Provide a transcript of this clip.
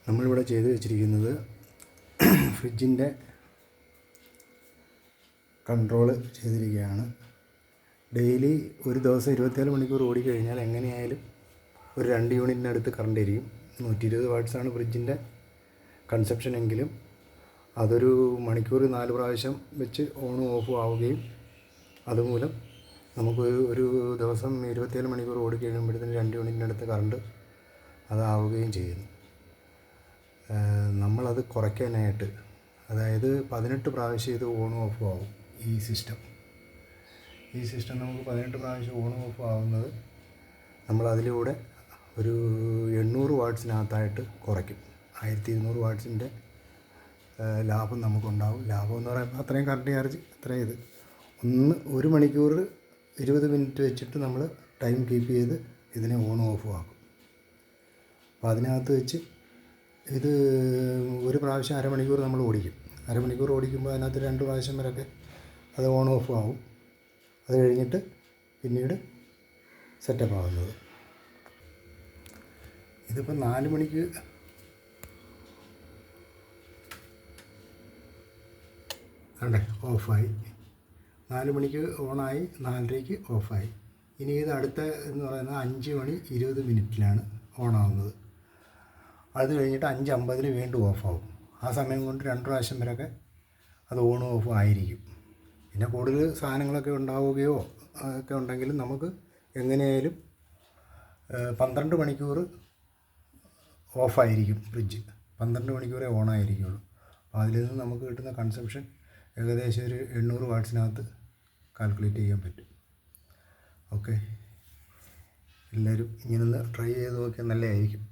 നമ്മളിവിടെ ചെയ്ത് വെച്ചിരിക്കുന്നത് ഫ്രിഡ്ജിൻ്റെ കൺട്രോൾ ചെയ്തിരിക്കുകയാണ്. ഡെയിലി ഒരു ദിവസം 24 മണിക്കൂർ ഓടിക്കഴിഞ്ഞാൽ എങ്ങനെയായാലും ഒരു 2 യൂണിറ്റിനടുത്ത് കറണ്ട് ഇരിക്കും. 120 വാട്ട്സാണ് ഫ്രിഡ്ജിൻ്റെ കൺസപ്ഷൻ എങ്കിലും അതൊരു മണിക്കൂർ 4 പ്രാവശ്യം വെച്ച് ഓണും ഓഫും ആവുകയും അതുമൂലം നമുക്ക് ഒരു ദിവസം 24 മണിക്കൂർ ഓടിക്കഴിയുമ്പോഴത്തേന് 2 യൂണിറ്റിനടുത്ത് കറണ്ട് അതാവുകയും ചെയ്യുന്നു. നമ്മളത് കുറയ്ക്കാനായിട്ട്, അതായത് 18 പ്രാവശ്യം ഇത് ഓണും ഓഫും ആവും. ഈ സിസ്റ്റം നമുക്ക് 18 പ്രാവശ്യം ഓണും ഓഫും ആവുന്നത് നമ്മളതിലൂടെ ഒരു 800 വാട്ട്സിനകത്തായിട്ട് കുറയ്ക്കും. 1200 വാട്ട്സിൻ്റെ ലാഭം നമുക്കുണ്ടാവും. ലാഭം എന്ന് പറയുമ്പോൾ അത്രയും കറണ്ട് ചാർജ് അത്രയും ഇത് 1 മണിക്കൂർ 20 മിനിറ്റ് വെച്ചിട്ട് നമ്മൾ ടൈം കീപ്പ് ചെയ്ത് ഇതിനെ ഓണും ഓഫും ആക്കും. അപ്പോൾ അതിനകത്ത് വെച്ച് ഇത് ഒരു പ്രാവശ്യം അരമണിക്കൂർ നമ്മൾ ഓടിക്കും. അരമണിക്കൂർ ഓടിക്കുമ്പോൾ അതിനകത്ത് 2 പ്രാവശ്യം വരെയൊക്കെ അത് ഓൺ ഓഫ് ആവും. അത് കഴിഞ്ഞിട്ട് പിന്നീട് സെറ്റപ്പ് ആവുന്നത്. ഇതിപ്പോൾ 4 മണിക്ക് അതെ ഓഫായി, 4 മണിക്ക് ഓണായി, 4:30 ഓഫായി. ഇനി ഇത് അടുത്ത എന്ന് പറയുന്നത് 5 മണി 20 മിനിറ്റിലാണ് ഓണാവുന്നത്. അത് കഴിഞ്ഞിട്ട് 5:50 വീണ്ടും ഓഫാവും. ആ സമയം കൊണ്ട് 2 പ്രാവശ്യം വരെയൊക്കെ അത് ഓണും ഓഫും ആയിരിക്കും. പിന്നെ കൂടുതൽ സാധനങ്ങളൊക്കെ ഉണ്ടാവുകയോ ഒക്കെ ഉണ്ടെങ്കിലും നമുക്ക് എങ്ങനെയായാലും 12 മണിക്കൂർ ഓഫായിരിക്കും ഫ്രിഡ്ജ്. 12 മണിക്കൂറേ ഓണായിരിക്കുള്ളൂ. അപ്പോൾ അതിൽ നിന്ന് നമുക്ക് കിട്ടുന്ന കൺസംഷൻ ഏകദേശം ഒരു 800 വാട്ട്സിനകത്ത് കാൽക്കുലേറ്റ് ചെയ്യാൻ പറ്റും. ഓക്കെ, എല്ലാവരും ഇങ്ങനൊന്ന് ട്രൈ ചെയ്ത് നോക്കിയാൽ നല്ലതായിരിക്കും.